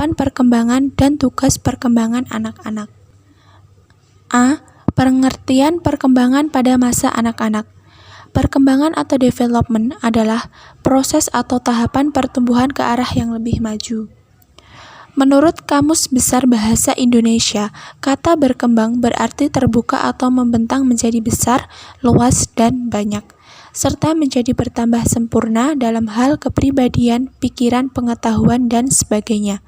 tahapan perkembangan dan tugas perkembangan anak-anak. A. Pengertian perkembangan pada masa anak-anak. Perkembangan atau development adalah proses atau tahapan pertumbuhan ke arah yang lebih maju. Menurut Kamus Besar Bahasa Indonesia, kata berkembang berarti terbuka atau membentang menjadi besar, luas, dan banyak, serta menjadi bertambah sempurna dalam hal kepribadian, pikiran, pengetahuan, dan sebagainya.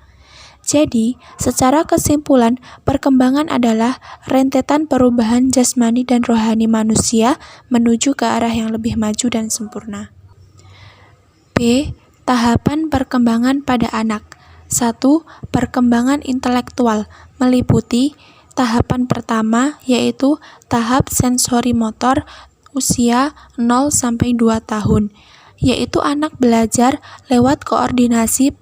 Jadi, secara kesimpulan, perkembangan adalah rentetan perubahan jasmani dan rohani manusia menuju ke arah yang lebih maju dan sempurna. B. Tahapan perkembangan pada anak. 1. Perkembangan intelektual meliputi tahapan pertama yaitu tahap sensori motor usia 0-2 tahun, yaitu anak belajar lewat koordinasi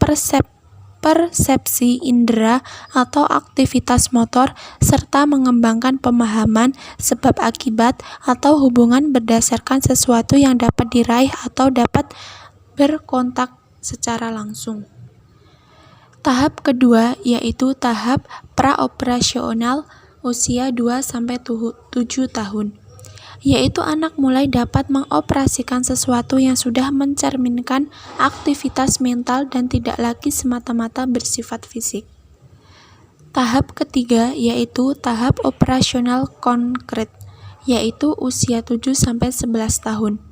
persepsi indera atau aktivitas motor serta mengembangkan pemahaman sebab akibat atau hubungan berdasarkan sesuatu yang dapat diraih atau dapat berkontak secara langsung. Tahap kedua yaitu tahap praoperasional usia 2-7 tahun, yaitu anak mulai dapat mengoperasikan sesuatu yang sudah mencerminkan aktivitas mental dan tidak lagi semata-mata bersifat fisik. Tahap ketiga yaitu tahap operasional konkret, yaitu usia 7-11 tahun.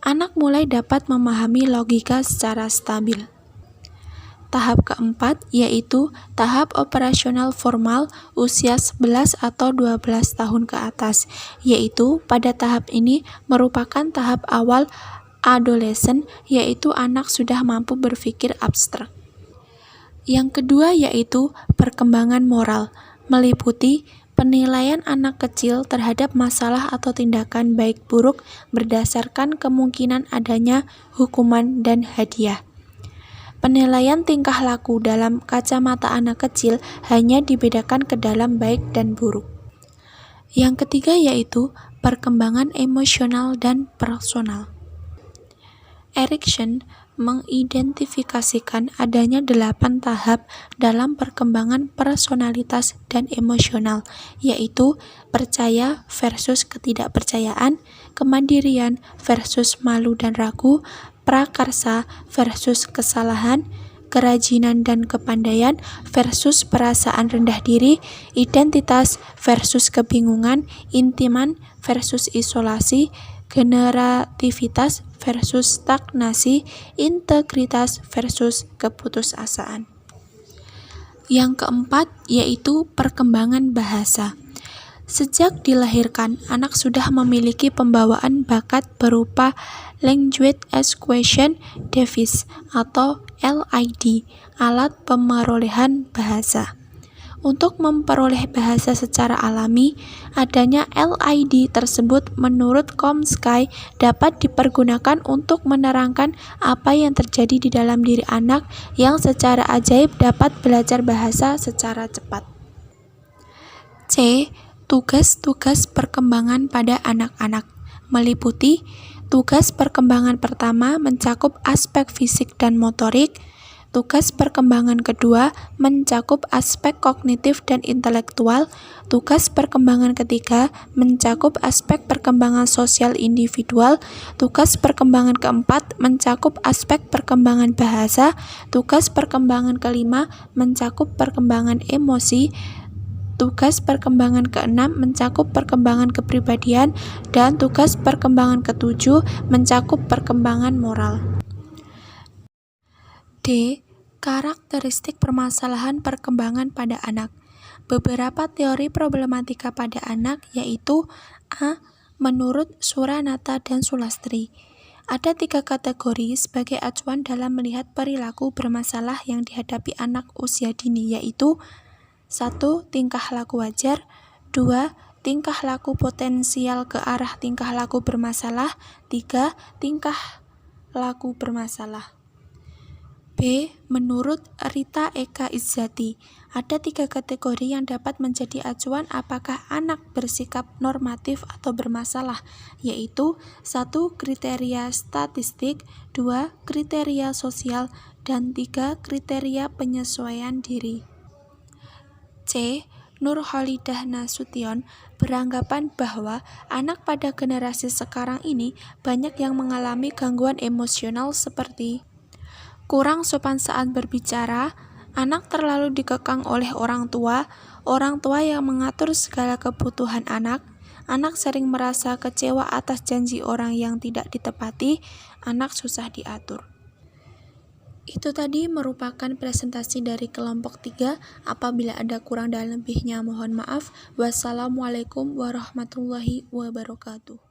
Anak mulai dapat memahami logika secara stabil. Tahap keempat yaitu tahap operasional formal usia 11 atau 12 tahun ke atas, yaitu pada tahap ini merupakan tahap awal adolesen, yaitu anak sudah mampu berpikir abstrak. Yang kedua yaitu perkembangan moral, meliputi penilaian anak kecil terhadap masalah atau tindakan baik buruk berdasarkan kemungkinan adanya hukuman dan hadiah. Penilaian tingkah laku dalam kacamata anak kecil hanya dibedakan ke dalam baik dan buruk. Yang ketiga yaitu perkembangan emosional dan personal. Erikson mengidentifikasikan adanya 8 tahap dalam perkembangan personalitas dan emosional, yaitu percaya versus ketidakpercayaan, kemandirian versus malu dan ragu, prakarsa versus kesalahan, kerajinan dan kepandaian versus perasaan rendah diri, identitas versus kebingungan, intiman versus isolasi, generativitas versus stagnasi, integritas versus keputusasaan. Yang keempat yaitu perkembangan bahasa. Sejak dilahirkan, anak sudah memiliki pembawaan bakat berupa Language Acquisition Device atau LID, alat pemerolehan bahasa. Untuk memperoleh bahasa secara alami, adanya LID tersebut menurut Chomsky dapat dipergunakan untuk menerangkan apa yang terjadi di dalam diri anak yang secara ajaib dapat belajar bahasa secara cepat. C. Tugas-tugas perkembangan pada anak-anak meliputi tugas perkembangan pertama mencakup aspek fisik dan motorik, tugas perkembangan kedua mencakup aspek kognitif dan intelektual, tugas perkembangan ketiga mencakup aspek perkembangan sosial individual, tugas perkembangan keempat mencakup aspek perkembangan bahasa, tugas perkembangan kelima mencakup perkembangan emosi, tugas perkembangan keenam mencakup perkembangan kepribadian, dan tugas perkembangan ketujuh mencakup perkembangan moral. D. Karakteristik permasalahan perkembangan pada anak. Beberapa teori problematika pada anak yaitu A. Menurut Suranata dan Sulastri, ada 3 kategori sebagai acuan dalam melihat perilaku bermasalah yang dihadapi anak usia dini, yaitu 1. Tingkah laku wajar, 2. Tingkah laku potensial ke arah tingkah laku bermasalah, 3. Tingkah laku bermasalah. B. B. Menurut Rita Eka Izzati, ada 3 kategori yang dapat menjadi acuan apakah anak bersikap normatif atau bermasalah, yaitu 1. Kriteria statistik, 2. Kriteria sosial, dan 3. Kriteria penyesuaian diri. C. Nurholidah Nasution beranggapan bahwa anak pada generasi sekarang ini banyak yang mengalami gangguan emosional seperti kurang sopan saat berbicara, anak terlalu dikekang oleh orang tua yang mengatur segala kebutuhan anak sering merasa kecewa atas janji orang yang tidak ditepati, anak susah diatur. Itu tadi merupakan presentasi dari kelompok 3. Apabila ada kurang dan lebihnya mohon maaf. Wassalamualaikum warahmatullahi wabarakatuh.